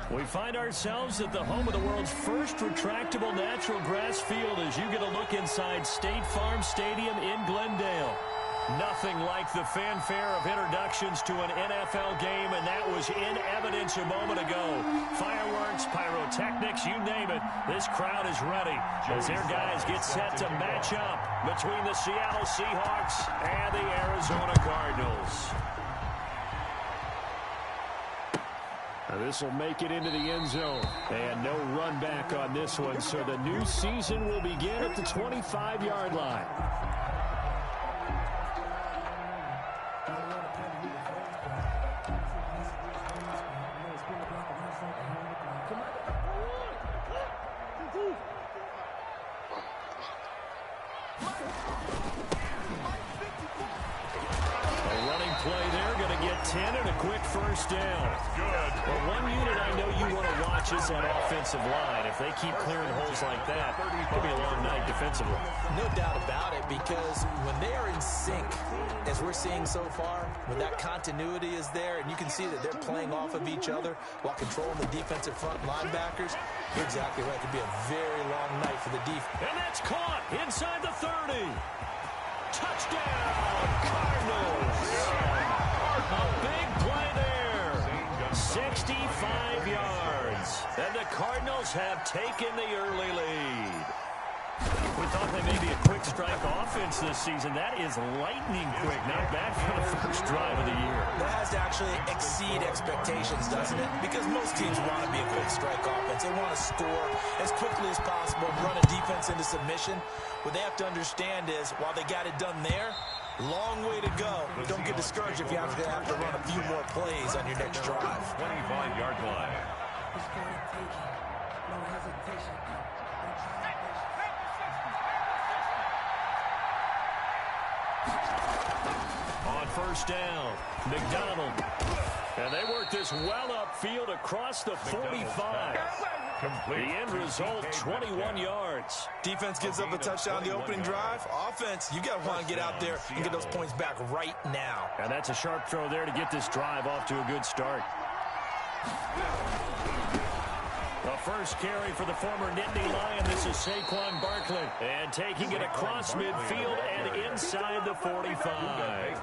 We find ourselves at the home of the world's first retractable natural grass field as you get a look inside State Farm Stadium in Glendale. Nothing like the fanfare of introductions to an NFL game, and that was in evidence a moment ago. Fireworks, pyrotechnics, you name it. This crowd is ready as their guys get set to match up between the Seattle Seahawks and the Arizona Cardinals. This will make it into the end zone. And no run back on this one, so the new season will begin at the 25-yard line. First down. Good. Well, one unit I know you want to watch is that offensive line. If they keep clearing holes like that, it'll be a long night defensively. No doubt about it, because when they are in sync, as we're seeing so far, when that continuity is there, and you can see that they're playing off of each other while controlling the defensive front linebackers, you're exactly right. It could be a very long night for the defense. And that's caught inside the 30. Touchdown, Cardinals. A big play there. 65 yards. And the Cardinals have taken the early lead. We thought they may be a quick strike offense this season. That is lightning quick. Not bad for the first drive of the year. That has to actually exceed expectations, doesn't it? Because most teams want to be a quick strike offense. They want to score as quickly as possible and run a defense into submission. What they have to understand is, while they got it done there, long way to go. Don't get discouraged if you have to run a few more plays on your next drive. 25-yard line. No hesitation. On first down, McDonald. And they work this well upfield across the 45. The end result, 21 yards. Defense gives up a touchdown the opening drive. Offense, you got to want to get out there and get those points back right now. And that's a sharp throw there to get this drive off to a good start. The first carry for the former Nittany Lion. This is Saquon Barkley. And taking it across midfield and inside the 45.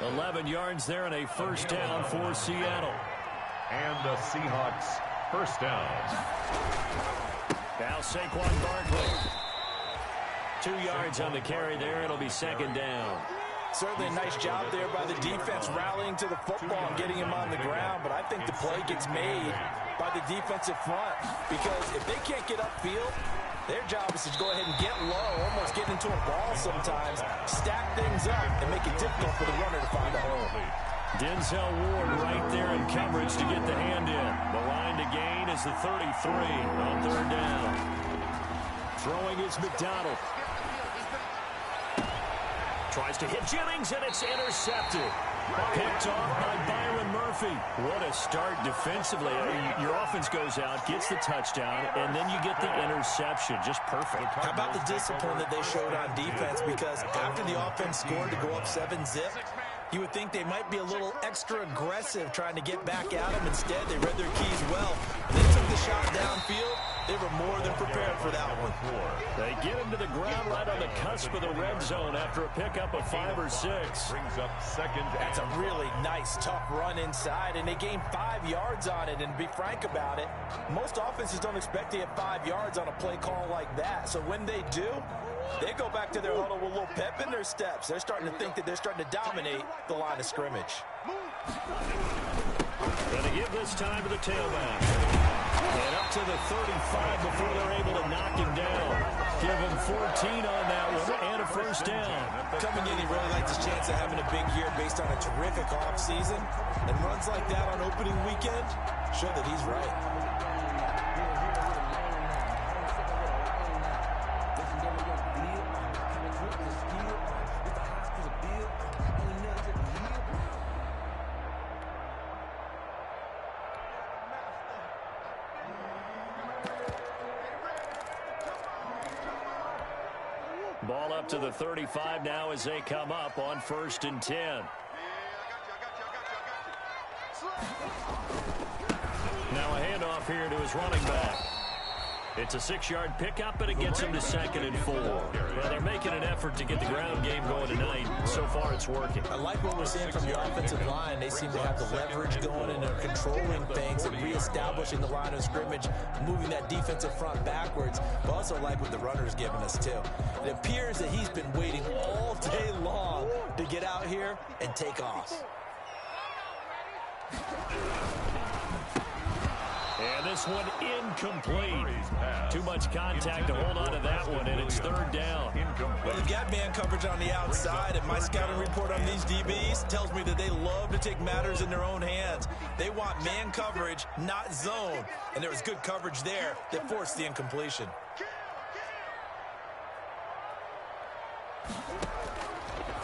11 yards there and a first down for Seattle. And the Seahawks first down. Now Saquon Barkley. 2 yards on the carry there. It'll be second down. Certainly a nice job there by the defense rallying to the football and getting him on the ground. But I think the play gets made by the defensive front, because if they can't get upfield, their job is to go ahead and get low, almost get into a ball sometimes, stack things up, and make it difficult for the runner to find a hole. Denzel Ward right there in coverage to get the hand in. The line to gain is the 33 on third down. Throwing is McDonald. Tries to hit Jennings, and it's intercepted. Picked off by Byron Murphy. What a start defensively. Your offense goes out, gets the touchdown, and then you get the interception. Just perfect. How about the discipline that they showed on defense? Because after the offense scored to go up 7-zip, you would think they might be a little extra aggressive trying to get back at them. Instead, they read their keys well. They took the shot downfield. They were more than prepared for that one. They get him to the ground right on the cusp of the red zone after a pickup of 5 or 6. Brings up second. That's a really nice, tough run inside, and they gained 5 yards on it. And to be frank about it, most offenses don't expect to get 5 yards on a play call like that. So when they do, they go back to their huddle with a little pep in their steps. They're starting to think that they're starting to dominate the line of scrimmage. Going to give this time to the tailback. And up to the 35 before they're able to knock him down. Give him 14 on that one and a first down. Coming in, he really likes his chance of having a big year based on a terrific offseason. And runs like that on opening weekend show that he's right. Ball up to the 35 now as they come up on 1st and 10. Now a handoff here to his running back. It's a 6-yard pickup, and it gets him to 2nd and 4. Well, they're making an effort to get the ground game going tonight. So far, it's working. I like what we're seeing from the offensive line. They seem to have the leverage going, and they're controlling things and reestablishing the line of scrimmage, moving that defensive front backwards. But also like what the runner's giving us, too. It appears that he's been waiting all day long to get out here and take off. And this one incomplete. Too much contact to hold on to that one, and it's 3rd down. Well, they've got man coverage on the outside, and my scouting report on these DBs tells me that they love to take matters in their own hands. They want man coverage, not zone. And there was good coverage there that forced the incompletion.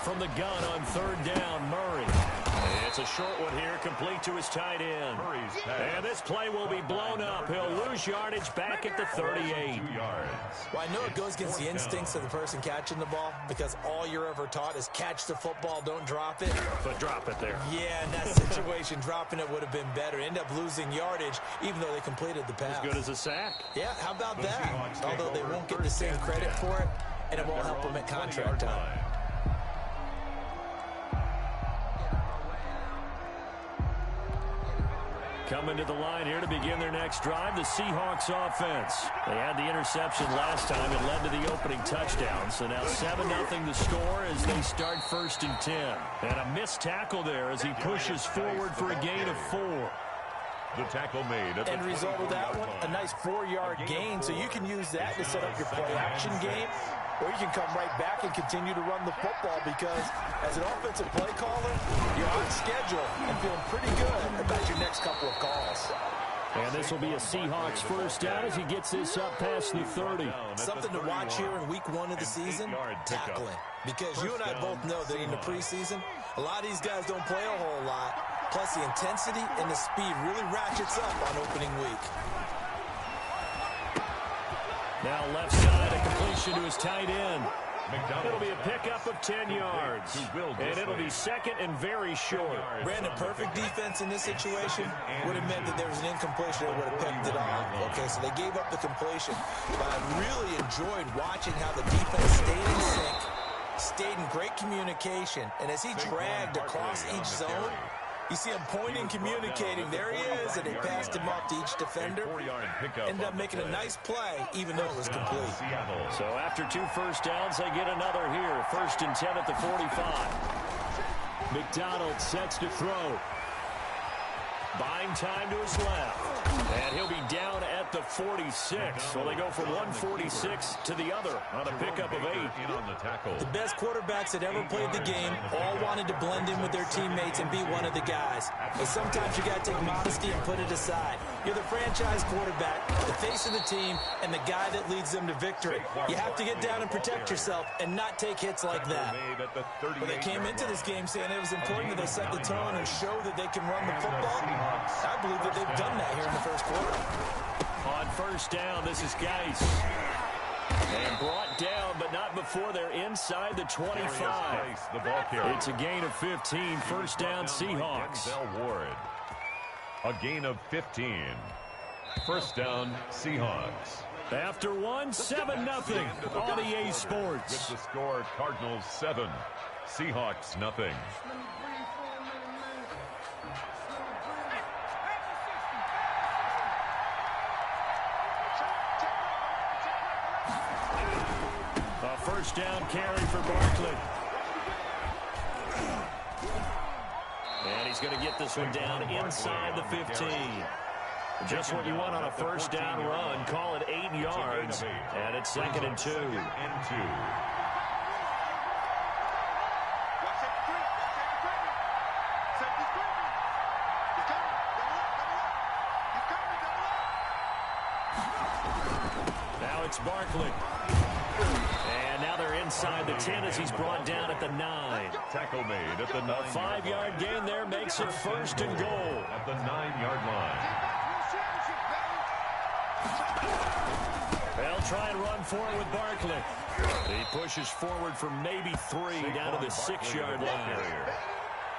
From the gun on 3rd down, Murray. It's a short one here, complete to his tight end. And this play will be blown up. He'll lose yardage back at the 38. Well, I know it goes against the instincts of the person catching the ball because all you're ever taught is catch the football, don't drop it. But drop it there. Yeah, in that situation, dropping it would have been better. End up losing yardage, even though they completed the pass. As good as a sack. Yeah, how about that? Although they won't get the same credit for it, and it won't help them at contract time. Coming to the line here to begin their next drive, the Seahawks offense. They had the interception last time. It led to the opening touchdown. So now 7-0 the score as they start 1st and 10. And a missed tackle there as he pushes forward for a gain of 4. The tackle made. End result of that one, a nice 4-yard gain. So you can use that to set up your play-action game, or you can come right back and continue to run the football because as an offensive play caller, you're on schedule and feeling pretty good about your next couple of calls. And this will be a Seahawks 1st down as he gets this up past the 30. Something to watch here in week 1 of the season, tackling. Because you and I both know that in the preseason, a lot of these guys don't play a whole lot. Plus, the intensity and the speed really ratchets up on opening week. Now left side, a completion to his tight end. It'll be a pickup of 10 yards. And it'll be 2nd and very short. Brandon, perfect defense in this situation would have meant that there was an incompletion that would have picked it off. Okay, so they gave up the completion. But I really enjoyed watching how the defense stayed in sync, stayed in great communication. And as he dragged across each zone, you see him pointing, communicating. There he is, and they passed him off to each defender. Ended up making a nice play, even though it was complete. So after 2 first downs, they get another here. 1st and 10 at the 45. McDonald sets to throw. Buying time to his left. And he'll be down at the 46. So they go from 146 to the other on a pickup of 8. The best quarterbacks that ever played the game all wanted to blend in with their teammates and be one of the guys. But sometimes you got to take modesty and put it aside. You're the franchise quarterback, the face of the team, and the guy that leads them to victory. You have to get down and protect yourself and not take hits like that. But they came into this game saying it was important that they set the tone and show that they can run the football. I believe that they've done that here in the first quarter. On 1st down, this is Geis. And brought down, but not before they're inside the 25. It's a gain of 15. 1st down, Seahawks. A gain of 15. 1st down, Seahawks. After 1, 7-0 on EA Sports. With the score, Cardinals 7, Seahawks 0. A 1st down carry for Barkley. And he's going to get this one down inside the 15. Just what you want on a 1st down run. Call it 8 yards. And it's 2nd and 2. Now it's Barkley. And now they're inside the 10 as he's brought down at the 9. Tackle made at the 9. A 5-yard gain there makes it 1st and goal. At the 9-yard line. They'll try and run for it with Barkley. He pushes forward for maybe 3 down to the 6-yard line.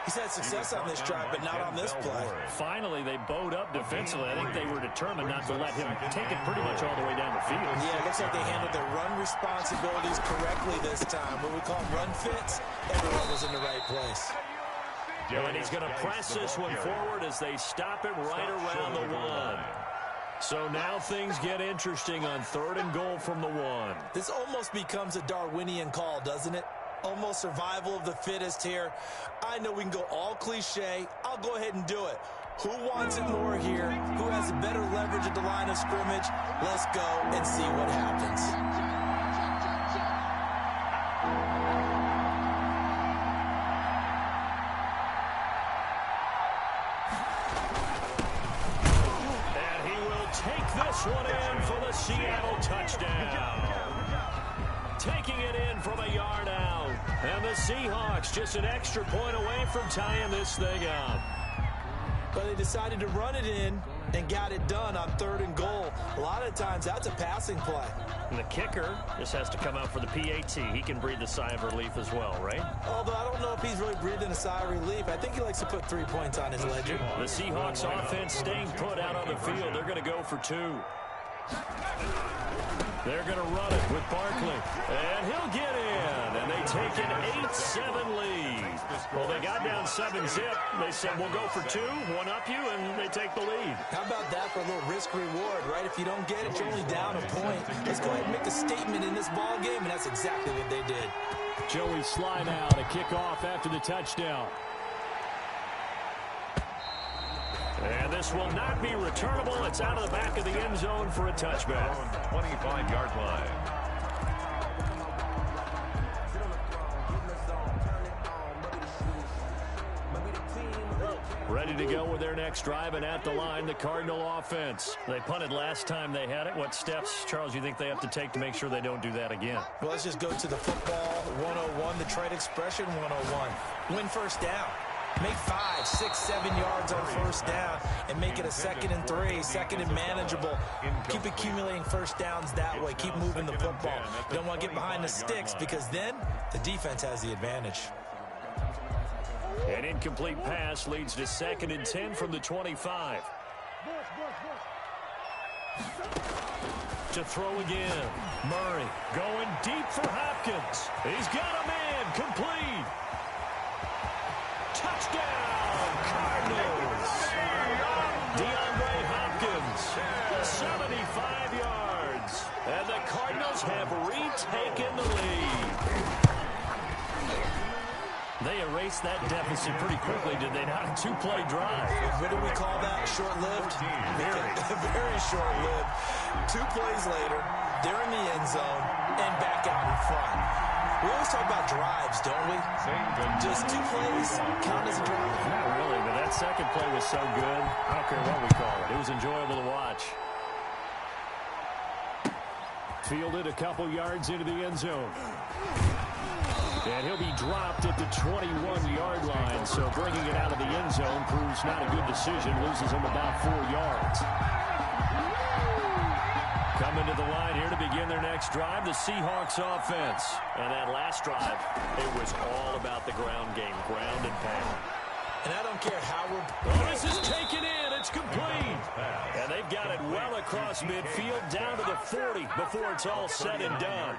He's had success on this drive, but not on this play. Finally, they bowed up defensively. I think they were determined not to let him take it pretty much all the way down the field. Yeah, it looks like they handled their run responsibilities correctly this time. What we call run fits, everyone was in the right place. And he's going to press this one forward as they stop him right around the 1. So now things get interesting on 3rd and goal from the 1. This almost becomes a Darwinian call, doesn't it? Almost survival of the fittest here. I know we can go all cliche. I'll go ahead and do it. Who wants it more here? Who has better leverage at the line of scrimmage? Let's go and see what happens. And he will take this one in for the Seattle touchdown. Taking it in from a yard out. And the Seahawks just an extra point away from tying this thing up. But they decided to run it in and got it done on 3rd and goal. A lot of times that's a passing play. And the kicker just has to come out for the PAT. He can breathe a sigh of relief as well, right? Although I don't know if he's really breathing a sigh of relief. I think he likes to put 3 points on his ledger. The Seahawks offense staying put out on the field. They're going to go for 2. They're going to run it with Barkley. And he'll get in. And they take an 8-7 lead. Well, they got down 7-zip. They said, we'll go for 2, one up you, and they take the lead. How about that for a little risk-reward, right? If you don't get it, you're only down a point. Let's go ahead and make a statement in this ball game, and that's exactly what they did. Joey slide out, a kickoff after the touchdown. And this will not be returnable. It's out of the back of the end zone for a touchback. 25-yard line. Ready to go with their next drive, and at the line, the Cardinal offense. They punted last time they had it. What steps, Charles, you think they have to take to make sure they don't do that again? Well, let's just go to the football 101, the trade expression 101. Win first down. Make 5, 6, 7 yards on first down and make it a 2nd and 3, 2nd and manageable. Keep accumulating first downs that way. Keep moving the football. You don't want to get behind the sticks because then the defense has the advantage. An incomplete pass leads to 2nd and 10 from the 25. To throw again. Murray going deep for Hopkins. He's got a man complete. Touchdown, Cardinals. DeAndre Hopkins, 75 yards. And the Cardinals have retaken the lead. They erased that deficit pretty quickly, did they not? A 2-play drive. What do we call that? Short-lived? Very short-lived. 2 plays later, they're in the end zone and back out in front. We always talk about drives, don't we? Just 2 plays count as a drive? Not really, but that second play was so good. I don't care what we call it. It was enjoyable to watch. Fielded a couple yards into the end zone. And he'll be dropped at the 21-yard line, so bringing it out of the end zone proves not a good decision. Loses him about 4 yards. Coming to the line here to begin their next drive, the Seahawks offense. And that last drive, it was all about the ground game, ground and pound. And I don't care how we're... Oh, this is taken in. It's complete. And they've got it well across midfield down to the 40 before it's all said and done.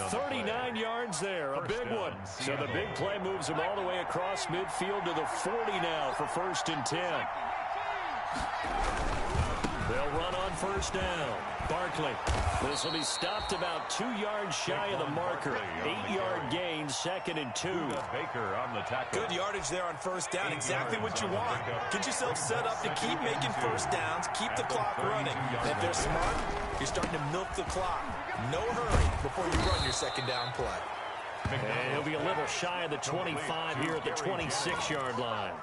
39 yards there, a big one. So the big play moves them all the way across midfield to the 40 now for 1st and 10. They'll run on first down. Barkley. This will be stopped about 2 yards shy of the marker. 8-yard gain, 2nd and 2. Baker on the tackle. Good yardage there on first down. Exactly what you want. Get yourself set up to keep making first downs. Keep the clock running. And if they're smart, you're starting to milk the clock. No hurry before you run your 2nd down play. And he'll be a little shy of the 25 here at the 26-yard line.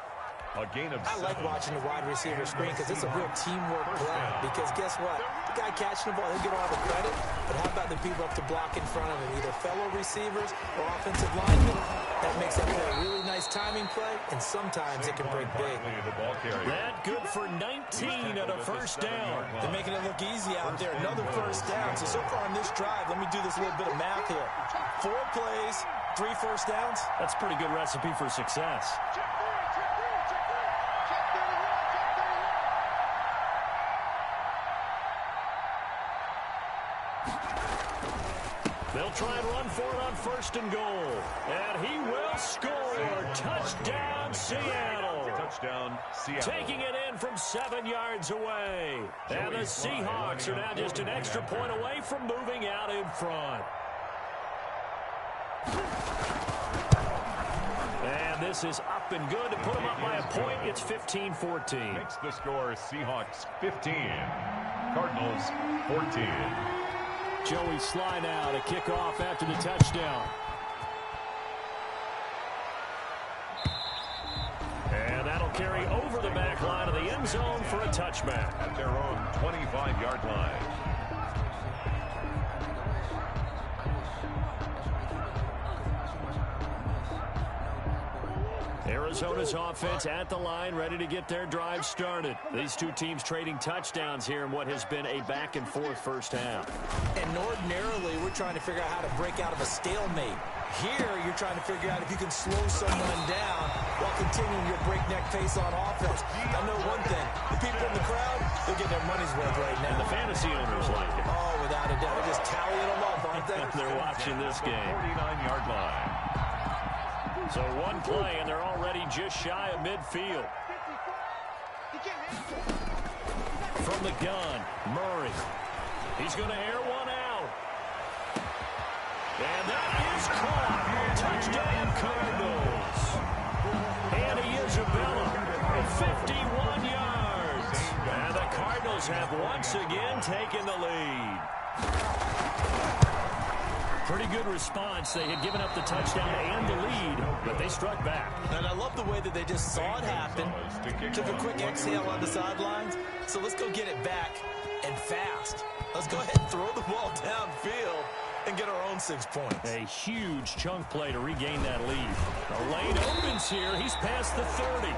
A gain of I like watching the wide receiver screen because it's a real teamwork play. Because guess what? The guy catching the ball, he'll get all the credit. But how about the people up to block in front of him? Either fellow receivers or offensive linemen. That makes that play a really nice timing play. And sometimes it can break big. That good for 19 at a first down. They're making it look easy out there. Another first down. So far on this drive, let me do this little bit of math here. 4 plays, 3 first downs. That's a pretty good recipe for success. They'll try and run for it on 1st and goal. And he will score. Touchdown, Seattle. Touchdown, Seattle. Taking it in from 7 yards away. And the Seahawks are now just an extra point away from moving out in front. And this is up and good to put them up by a point. It's 15-14. Makes the score Seahawks 15. Cardinals 14. Joey Sly now to kick off after the touchdown. And that'll carry over the back line of the end zone for a touchback. At their own 25-yard line. Arizona's offense at the line, ready to get their drive started. These two teams trading touchdowns here in what has been a back-and-forth first half. And ordinarily, we're trying to figure out how to break out of a stalemate. Here, you're trying to figure out if you can slow someone down while continuing your breakneck pace on offense. I know one thing. The people in the crowd, they're getting their money's worth right now. And the fantasy owners like it. Oh, without a doubt. They're just tallying them up, aren't they? They're watching this game. 49-yard line. So one play, and they're already just shy of midfield. From the gun, Murray. He's going to air one out. And that is caught. Touchdown, Cardinals. Andy Isabella, 51 yards. And the Cardinals have once again taken the lead. Pretty good response. They had given up the touchdown and the lead, but they struck back. And I love the way that they just saw it happen. Took a quick exhale on the sidelines. So let's go get it back and fast. Let's go ahead and throw the ball downfield and get our own 6 points. A huge chunk play to regain that lead. The lane opens here. He's past the 30.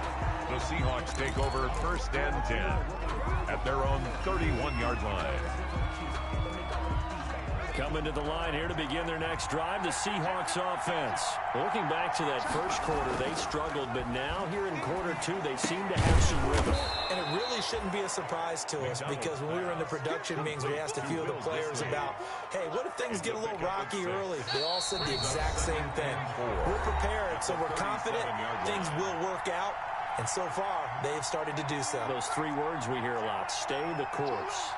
The Seahawks take over 1st and 10 at their own 31-yard line. Coming to the line here to begin their next drive, the Seahawks offense. Looking back to that first quarter, they struggled, but now here in quarter 2, they seem to have some rhythm. And it really shouldn't be a surprise to us because when we were in the production meetings, we asked a few of the players about, hey, what if things get a little rocky early? They all said the exact same thing. We're prepared, so we're confident things will work out. And so far, they've started to do so. Those 3 words we hear a lot, stay the course.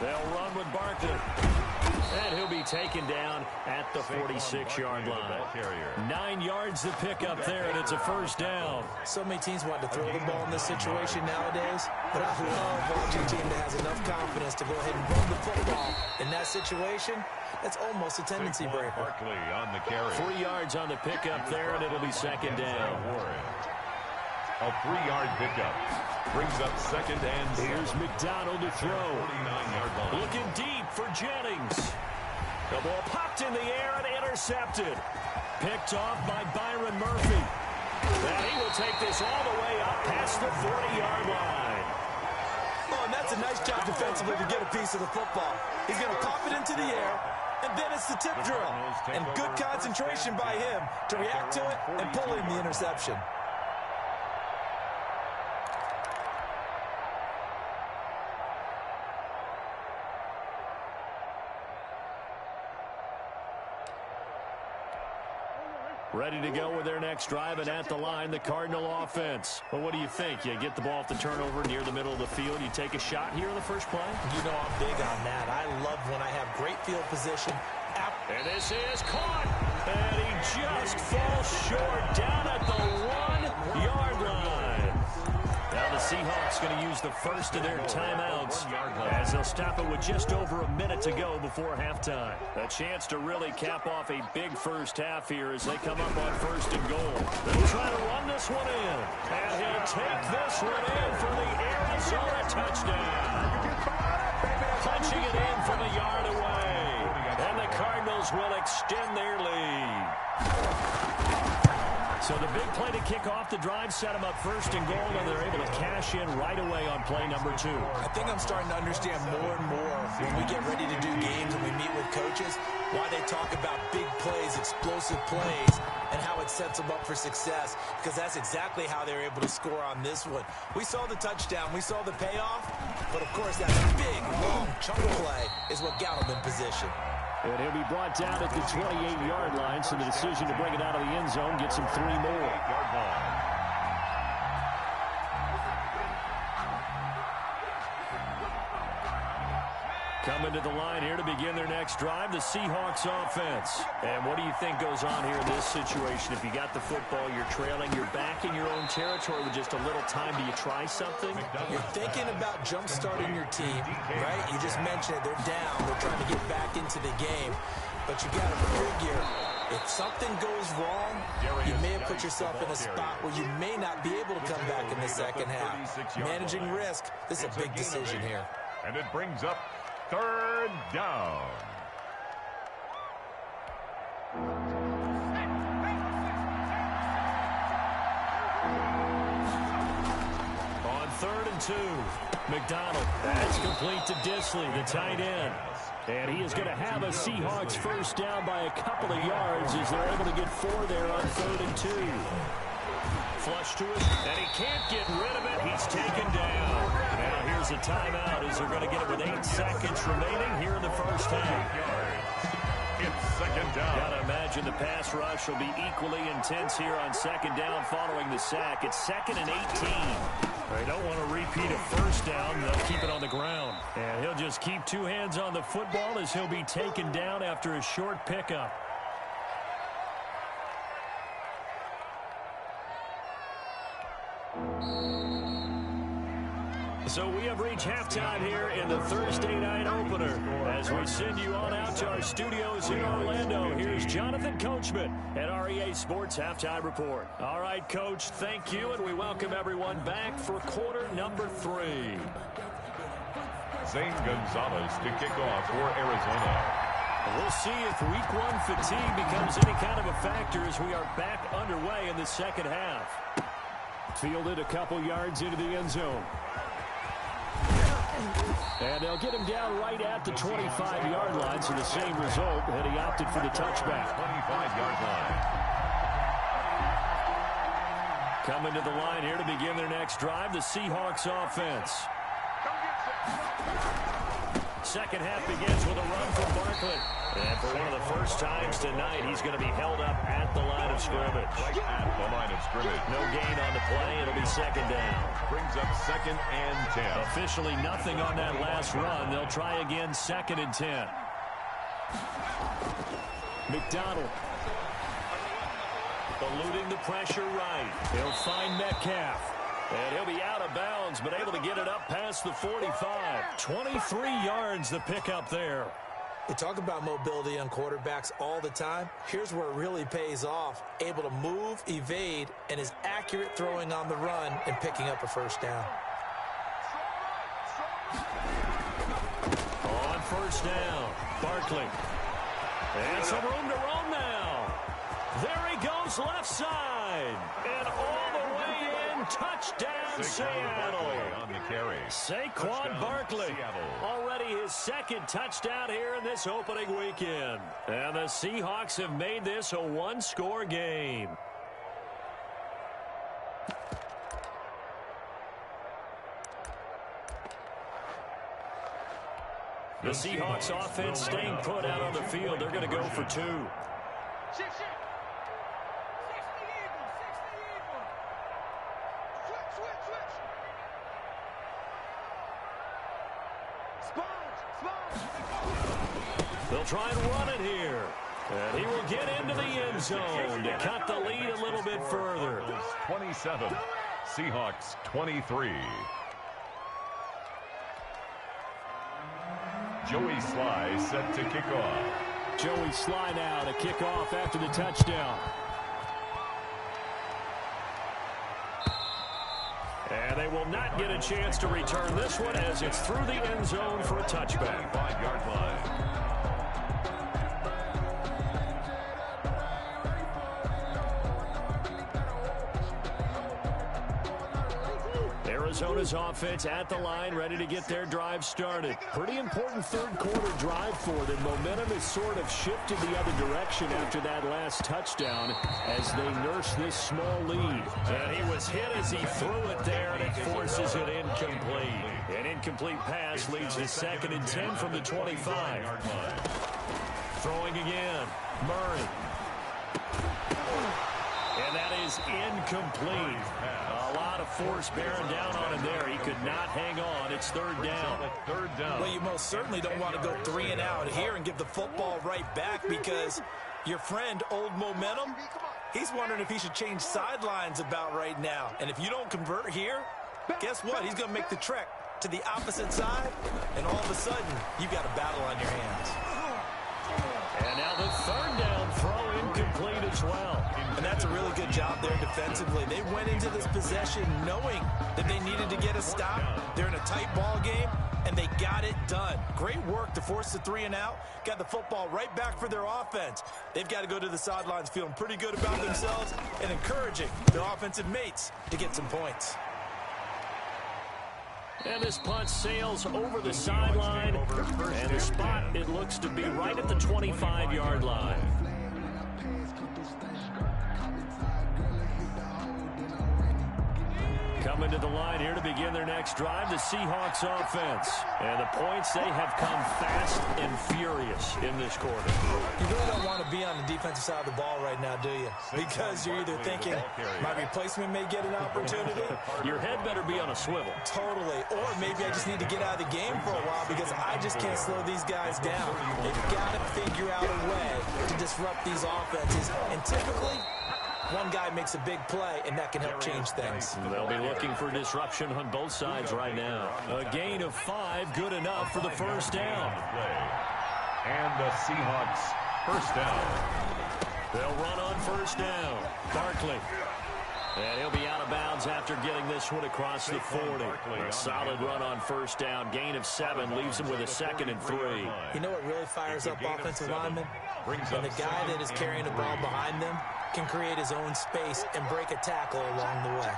They'll run with Barkley. And he'll be taken down at the 46-yard line. 9 yards to pick up there, and it's a first down. So many teams want to throw the ball in this situation nowadays, but I love watching a team that has enough confidence to go ahead and run the football. In that situation, that's almost a tendency breaker. Barkley on the carry. 3 yards on the pickup there, and it'll be second down. A 3-yard pickup brings up 2nd and 7. Here's McDonald to throw. 49-yard line. Looking deep for Jennings. The ball popped in the air and intercepted. Picked off by Byron Murphy. And he will take this all the way up past the 40-yard line. Oh, and that's a nice job defensively to get a piece of the football. He's going to pop it into the air, and then it's the tip drill. And good concentration by him to react to it and pull in the interception. Ready to go with their next drive, and at the line, the Cardinal offense. Well, what do you think? You get the ball off the turnover near the middle of the field. You take a shot here in the first play? You know I'm big on that. I love when I have great field position. And this is caught. And he just falls short down at the 1-yard line. Now the Seahawks going to use the first of their timeouts as they'll stop it with just over a minute to go before halftime. A chance to really cap off a big first half here as they come up on 1st and goal. They'll try to run this one in. And he'll take this one in for the Arizona touchdown. Punching it in from a yard away. And the Cardinals will extend their lead. So the big play to kick off the drive set them up 1st and goal, and they're able to cash in right away on play number 2. I think I'm starting to understand more and more when we get ready to do games and we meet with coaches. why they talk about big plays, explosive plays, and how it sets them up for success, because that's exactly how they're able to score on this one. We saw the touchdown. We saw the payoff. But, of course, that big, long chunk play is what got him in position. And he'll be brought down at the 28-yard line, so the decision to bring it out of the end zone gets him 3 more. Coming to the line here to begin their next drive, the Seahawks offense. And what do you think goes on here in this situation? If you got the football, you're trailing, you're back in your own territory with just a little time. Do you try something? You're thinking about jump-starting your team, right? You just mentioned it. They're down. They're trying to get back into the game. But you got to figure, if something goes wrong, you may have put yourself in a spot where you may not be able to come back in the second half. Managing risk, this is a big decision here. And it brings up 3rd down. On 3rd and 2, McDonald. That's complete to Disley, the tight end. And he is going to have a Seahawks first down by a couple of yards as they're able to get 4 there on 3rd and 2. Flush to it, and he can't get rid of it. He's taken down. Now here's a timeout as they're going to get it with 8 seconds remaining here in the first half. It's 2nd down. Gotta imagine the pass rush will be equally intense here on 2nd down following the sack. It's 2nd and 18. They don't want to repeat a first down. They'll keep it on the ground. And he'll just keep 2 hands on the football as he'll be taken down after a short pickup. So we have reached halftime here in the Thursday night opener. As we send you on out to our studios in Orlando, here's Jonathan Coachman at REA Sports Halftime Report. All right, Coach, thank you, and we welcome everyone back for quarter number 3. Zane Gonzalez to kick off for Arizona. We'll see if week 1 fatigue becomes any kind of a factor as we are back underway in the second half. Fielded a couple yards into the end zone. And they'll get him down right at the 25-yard line, so the same result, and he opted for the touchback. 25-yard line. Coming to the line here to begin their next drive, the Seahawks offense. Second half begins with a run from Barkley. And for one of the first times tonight, he's going to be held up at the line of scrimmage. Right at the line of scrimmage. No gain on the play. It'll be 2nd down. Brings up 2nd and 10. Officially nothing on that last run. They'll try again 2nd and 10. McDonald. Eluding the pressure right. He'll find Metcalf. And he'll be out of bounds, but able to get it up past the 45. 23 yards the pickup there. We talk about mobility on quarterbacks all the time. Here's where it really pays off. Able to move, evade, and is accurate throwing on the run and picking up a first down. On first down, Barkley. And some room to roam now. There he goes left side. And all the way in, touchdown Seattle. On the carry. Saquon Barkley. Already his 2nd touchdown here in this opening weekend. And the Seahawks have made this a 1-score game. The Seahawks offense staying put out on the field. They're going to go for 2. They'll try and run it here. And he will get into the end zone to cut the lead a little bit further. 27. Seahawks 23. Joey Sly set to kick off. Joey Sly now to kick off after the touchdown. And they will not get a chance to return this one as it's through the end zone for a touchback. 5-yard line. Arizona's offense at the line, ready to get their drive started. Pretty important third-quarter drive for them. Momentum has sort of shifted the other direction after that last touchdown as they nurse this small lead. And he was hit as he threw it there, and it forces it incomplete. An incomplete pass leads to 2nd and 10 from the 25. Throwing again. Murray. And that is incomplete. A lot of force bearing down on him there. He could not hang on. It's 3rd down. Well, you most certainly don't want to go 3 and out here and give the football right back because your friend, Old Momentum, he's wondering if he should change sidelines about right now. And if you don't convert here, guess what? He's going to make the trek to the opposite side, and all of a sudden, you've got a battle on your hands. And now the 3rd down throw incomplete as well. And that's a really good job there defensively. They went into this possession knowing that they needed to get a stop. They're in a tight ball game, and they got it done. Great work to force the 3 and out. Got the football right back for their offense. They've got to go to the sidelines feeling pretty good about themselves and encouraging their offensive mates to get some points. And this punt sails over the sideline, and the spot, it looks to be right at the 25-yard line. Coming to the line here to begin their next drive, the Seahawks offense. And the points, they have come fast and furious in this quarter. You really don't want to be on the defensive side of the ball right now, do you? Because you're either thinking, my replacement may get an opportunity. Your head better be on a swivel. Totally. Or maybe I just need to get out of the game for a while because I just can't slow these guys down. They've got to figure out a way to disrupt these offenses. And typically, one guy makes a big play, and that can help change things. They'll be looking for disruption on both sides right now. A gain of 5, good enough for the 1st down. And the Seahawks, 1st down. They'll run on 1st down. Barkley. And he'll be out of bounds after getting this one across the 40. A solid run on 1st down. Gain of 7 leaves him with a 2nd and 3. You know what really fires up offensive linemen? When the guy that is carrying the ball behind them can create his own space and break a tackle along the way.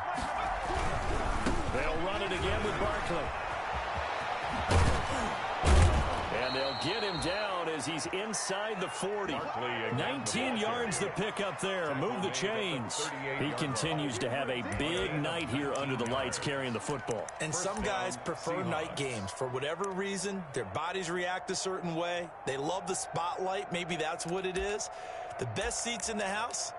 They'll run it again with Barkley. And they'll get him down as he's inside the 40. 19 yards the pickup there. Move the chains. He continues to have a big night here under the lights carrying the football. And some guys prefer night games. For whatever reason, their bodies react a certain way. They love the spotlight. Maybe that's what it is. The best seats in the house,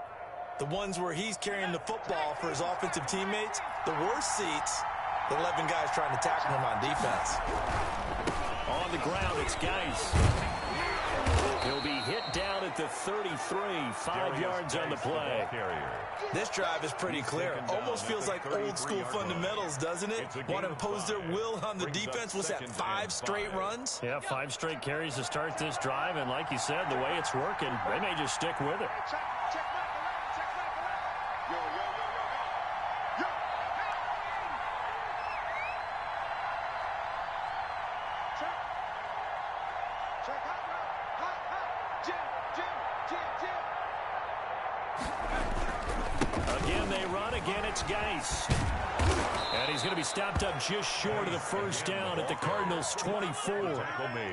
the ones where he's carrying the football for his offensive teammates. The worst seats, the 11 guys trying to tackle him on defense. On the ground, it's Geis. He'll be hit down at the 33, 5 yards on the play. This drive is pretty clear. Almost feels like old school fundamentals, doesn't it? Want to impose their will on the defense. Was that 5 straight runs? Yeah, 5 straight carries to start this drive, and like you said, the way it's working, they may just stick with it. Again, they run. Again, it's Geis. And he's going to be stopped up just short of the 1st down at the Cardinals' 24.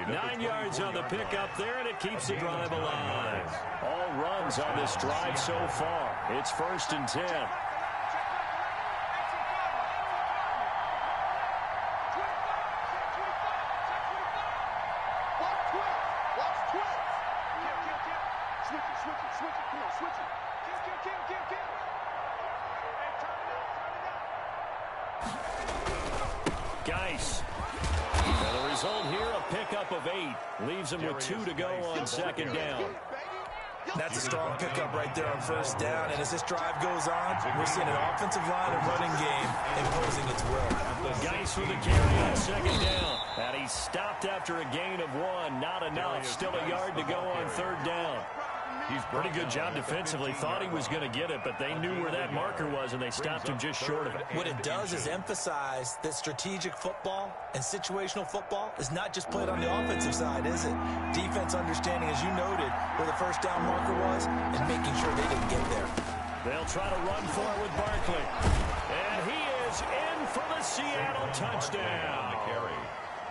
9 yards on the pickup there, and it keeps the drive alive. All runs on this drive so far. It's 1st and 10. Geis. And the result here, a pickup of 8. Leaves him with 2 to go on 2nd down. That's a strong pickup right there on 1st down. And as this drive goes on, we're seeing an offensive line and running game imposing its will. Geis with a carry on 2nd down. And he's stopped after a gain of 1. Not enough. Still a yard to go on 3rd down. Pretty good job defensively. Thought he was going to get it, but they knew where that marker was, and they stopped him just short of it. What it does is emphasize that strategic football and situational football is not just played on the offensive side, is it? Defense understanding, as you noted, where the 1st down marker was and making sure they didn't get there. They'll try to run for it with Barkley. And he is in for the Seahawks. touchdown.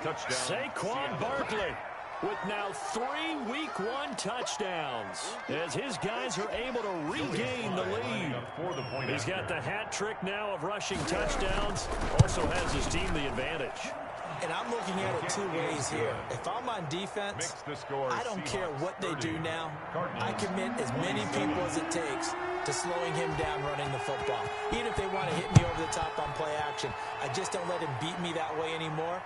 Saquon Barkley with now 3 Week 1 touchdowns as his guys are able to regain the lead. He's got the hat trick now of rushing touchdowns. Also has his team the advantage. And I'm looking at it two ways here. If I'm on defense, I don't care what they do now. I commit as many people as it takes to slowing him down running the football. Even if they want to hit me over the top on play action, I just don't let him beat me that way anymore.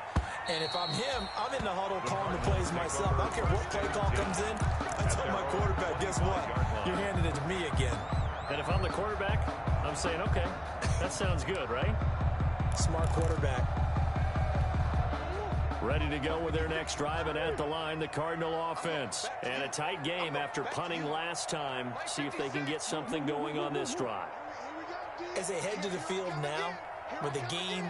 And if I'm him, I'm in the huddle calling the plays myself. I don't care what play call comes in. I tell my quarterback, guess what? You're handing it to me again. And if I'm the quarterback, I'm saying, okay, that sounds good, right? Smart quarterback. Ready to go with their next drive, and at the line, the Cardinal offense. And a tight game after punting last time. See if they can get something going on this drive. As they head to the field now, with the game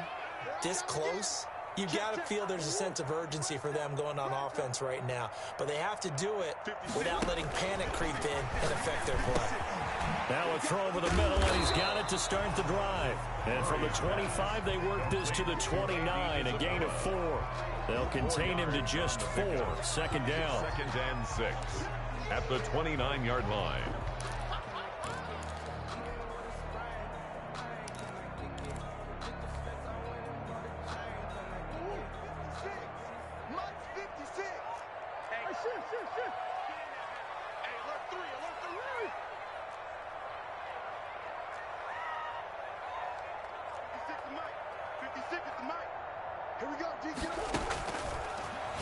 this close, you've got to feel there's a sense of urgency for them going on offense right now. But they have to do it without letting panic creep in and affect their play. Now a throw over the middle, and he's got it to start the drive. And from the 25, they work this to the 29, a gain of 4. They'll contain him to just 4. Second down. 2nd and 6 at the 29-yard line.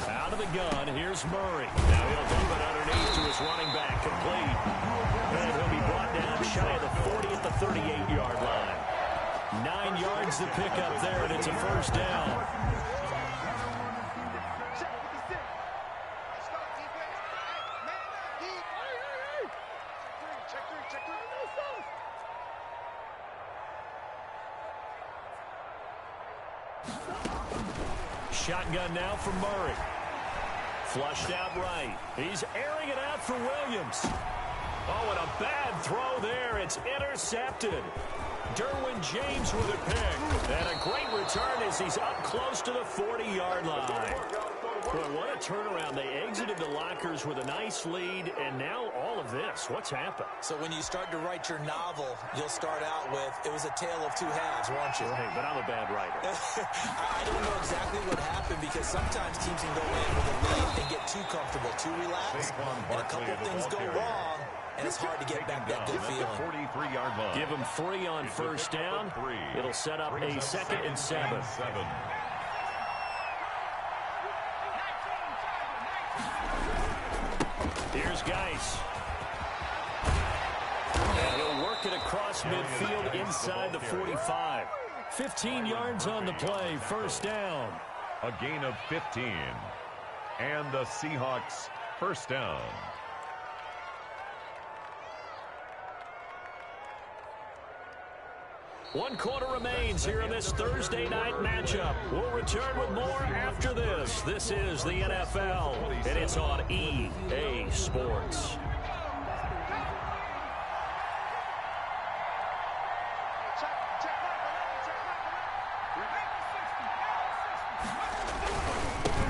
Out of the gun, here's Murray. Now he'll dump it underneath to his running back, complete. And he'll be brought down shy of the 40 at the 38-yard line. 9 yards to pick up there, and it's a first down. Shotgun now for Murray. Flushed out right. He's airing it out for Williams. Oh, and a bad throw there. It's intercepted. Derwin James with a pick. And a great return as he's up close to the 40-yard line. Boy, what a turnaround. They exited the lockers with a nice lead, and now all of this. What's happened? So when you start to write your novel, you'll start out with, it was a tale of two halves, won't you? Right, but I'm a bad writer. I don't know exactly what happened because sometimes teams can go in with a lead and get too comfortable, too relaxed, and a couple of things go wrong, and it's hard to get back that good feeling. 43-yard line. Give him 3 on first down. It'll set up a 2nd and 7. Here's Geis. And he'll work it across midfield inside the 45. 15 yards on the play, first down. A gain of 15. And the Seahawks first down. One quarter remains here in this Thursday night matchup. We'll return with more after this. This is the NFL, and it's on EA Sports.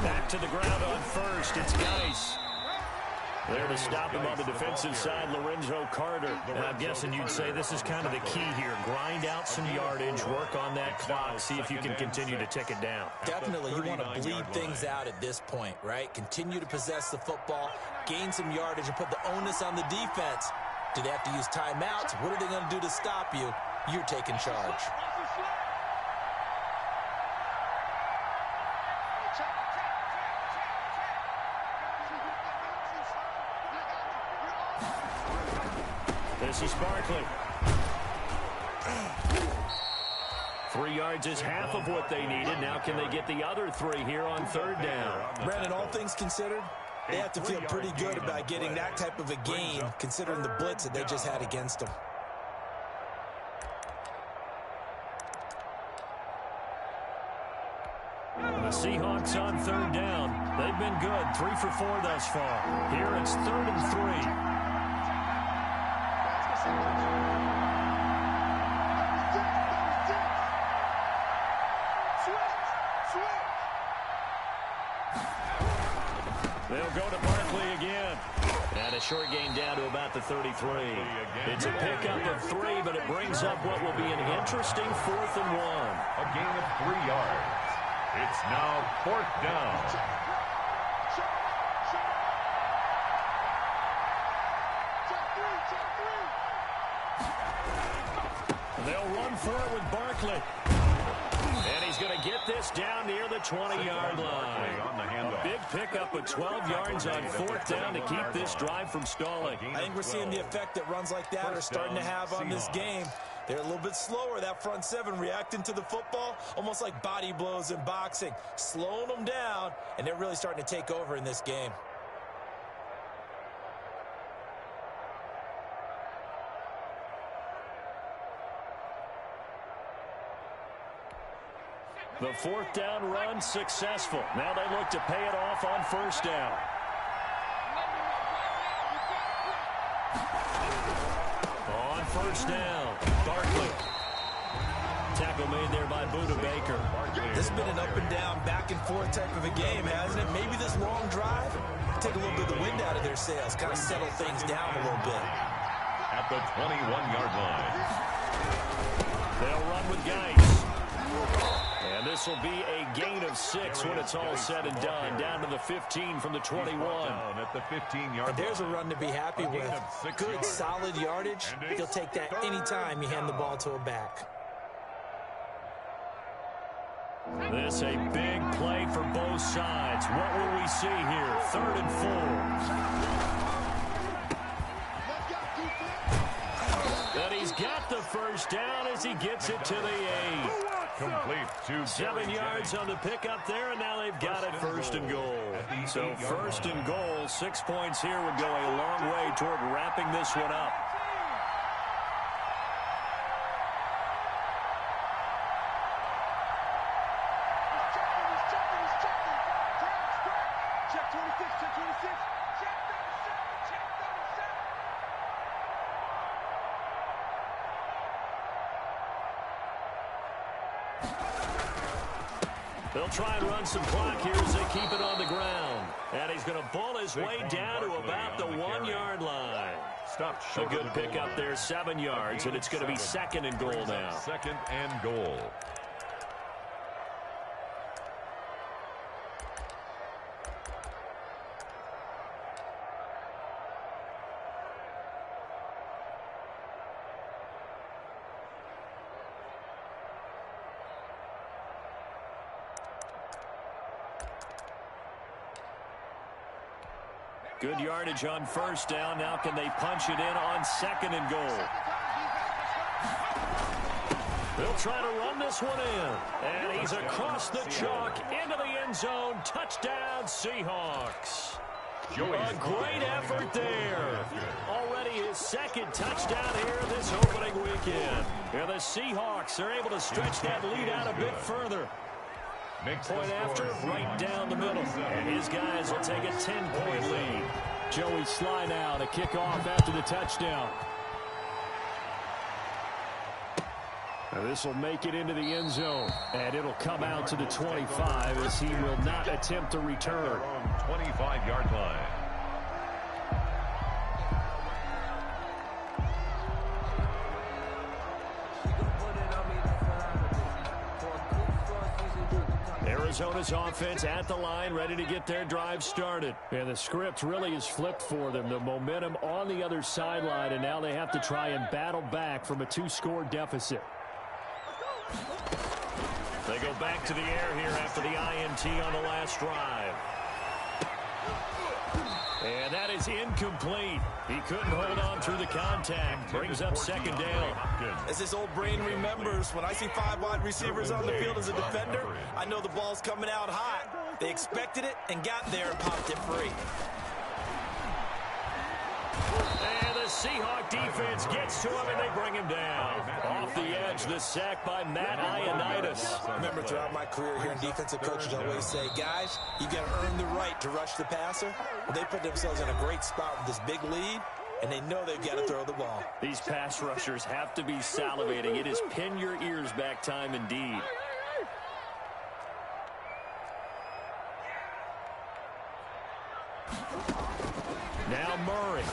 Back to the ground on first. It's Geis. There to stop him on the defensive side, Lorenzo Carter. And I'm guessing you'd say this is kind of the key here. Grind out some yardage, work on that clock, see if you can continue to tick it down. Definitely, you want to bleed things out at this point, right? Continue to possess the football, gain some yardage, and put the onus on the defense. Do they have to use timeouts? What are they going to do to stop you? You're taking charge. This is Barkley. 3 yards is half of what they needed. Now can they get the other 3 here on third down? Brandon, all things considered, they have to feel pretty good about getting that type of a gain, considering the blitz that they just had against them. The Seahawks on third down. They've been good, 3 for 4 thus far. Here it's 3rd and 3. They'll go to Barkley again. And a short gain down to about the 33. It's a pickup of 3, but it brings up what will be an interesting 4th and 1. A gain of 3 yards. It's now 4th down. They'll run for it with Barkley. And he's going to get this down near the 20-yard line. A big pickup of 12 yards on 4th down to keep this drive from stalling. I think we're seeing the effect that runs like that are starting to have on this game. They're a little bit slower, that front 7, reacting to the football, almost like body blows in boxing, slowing them down, and they're really starting to take over in this game. The 4th down run successful. Now they look to pay it off on 1st down. On 1st down, Barkley. Tackle made there by Buda Baker. This has been an up and down, back and forth type of a game, hasn't it? Maybe this long drive take a little bit of the wind out of their sails, kind of settle things down a little bit. At the 21-yard line. They'll run with Geis. And this will be a gain of 6 when it's all said and done. Down to the 15 from the 21. At the 15-yard line. There's a run to be happy with. Good, solid yardage. He'll take that anytime you hand the ball to a back. This a big play for both sides. What will we see here? 3rd and 4. But he's got the 1st down as he gets it to the 8. Complete to 7 yards on the pickup there, and now they've got it 1st and goal. So 1st and goal, 6 points here would go a long way toward wrapping this one up. They'll try and run some clock here as they keep it on the ground. And he's going to bull his way down to about the 1-yard line. A good pickup there, 7 yards, and it's going to be 2nd and goal now. 2nd and goal. Good yardage on 1st down. Now can they punch it in on 2nd and goal? They'll try to run this one in. And he's across the chalk into the end zone. Touchdown, Seahawks. A great effort there. Already his 2nd touchdown here this opening weekend. And the Seahawks are able to stretch that lead out a bit further. Point after, right down the middle. And his guys will take a 10-point lead. Joey Sly now to kick off after the touchdown. Now this will make it into the end zone. And it'll come out to the 25 as he will not attempt to return. 25-yard line. Arizona's offense at the line, ready to get their drive started. And the script really is flipped for them. The momentum on the other sideline, and now they have to try and battle back from a 2-score deficit. They go back to the air here after the INT on the last drive. And that is incomplete. He couldn't hold on through the contact. Brings up 2nd down. As his old brain remembers, when I see 5 wide receivers on the field as a defender, I know the ball's coming out hot. They expected it and got there and popped it free. And the Seahawk defense gets to him, and they bring him down. Off the edge, the sack by Matt Ioannidis. Remember, throughout my career here in defensive coaches, I always say, guys, you got to earn the right to rush the passer. Well, they put themselves in a great spot with this big lead, and they know they've got to throw the ball. These pass rushers have to be salivating. It is pin your ears back time indeed. Now Murray.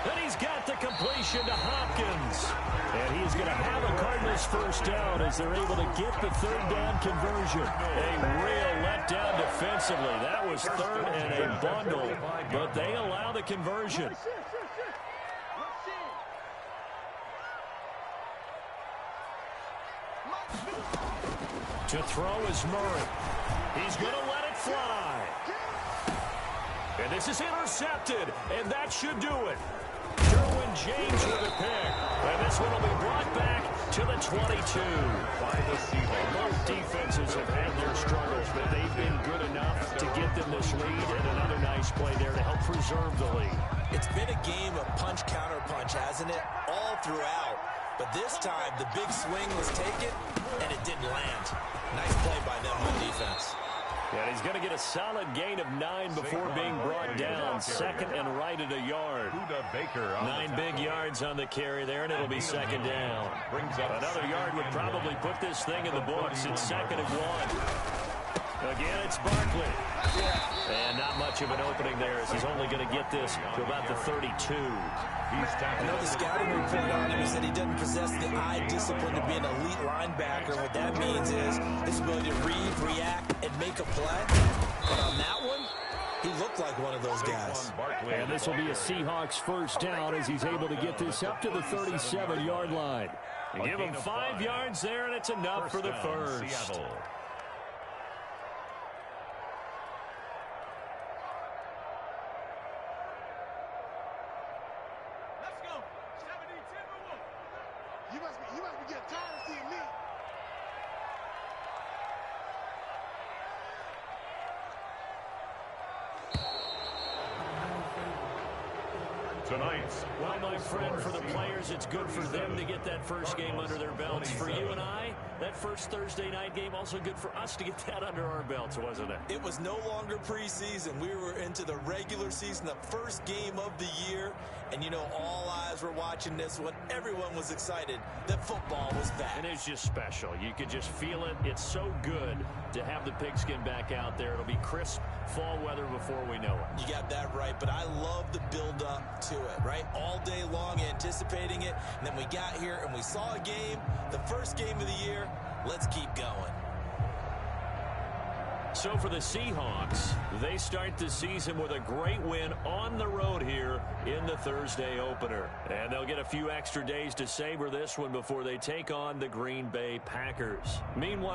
And he's got the completion to Hopkins. And he's going to have a Cardinals first down as they're able to get the third down conversion. A real letdown defensively. That was third and a bundle, but they allow the conversion. To throw is Murray. He's going to let it fly. And this is intercepted, and that should do it. Derwin James with a pick. And this one will be brought back to the 22. By the Seahawks. Both defenses have had their struggles, but they've been good enough to get them this lead, and another nice play there to help preserve the lead. It's been a game of punch-counter-punch, hasn't it? All throughout. But this time, the big swing was taken, and it didn't land. Nice play by them on defense. And he's going to get a solid gain of 9 before being brought down. Second and right at a yard. 9 big yards on the carry there, and it'll be second down. Another yard would probably put this thing in the books. It's second and 1. Again, it's Barkley. And not much of an opening there as he's only going to get this to about the 32. I know the scouting report on him is that he doesn't possess the eye discipline to be an elite linebacker. What that means is his ability to read, react, and make a play. But on that one, he looked like one of those guys. And this will be a Seahawks first down as he's able to get this up to the 37-yard line. They give him 5 yards there, and it's enough for the first. You must be getting tired of seeing me. Tonight's. Well, my friend, for the players, it's good for them to get that first game under their belts. For you and I, that first Thursday night game, also good for us to get that under our belts, wasn't it? It was no longer preseason. We were into the regular season, the first game of the year. And, you know, all eyes were watching this when everyone was excited that football was back. And it's just special. You could just feel it. It's so good to have the pigskin back out there. It'll be crisp fall weather before we know it. You got that right, but I love the build-up to it, right? All day long anticipating it, and then we got here and we saw a game, the first game of the year. Let's keep going. So for the Seahawks, they start the season with a great win on the road here in the Thursday opener. And they'll get a few extra days to savor this one before they take on the Green Bay Packers. Meanwhile,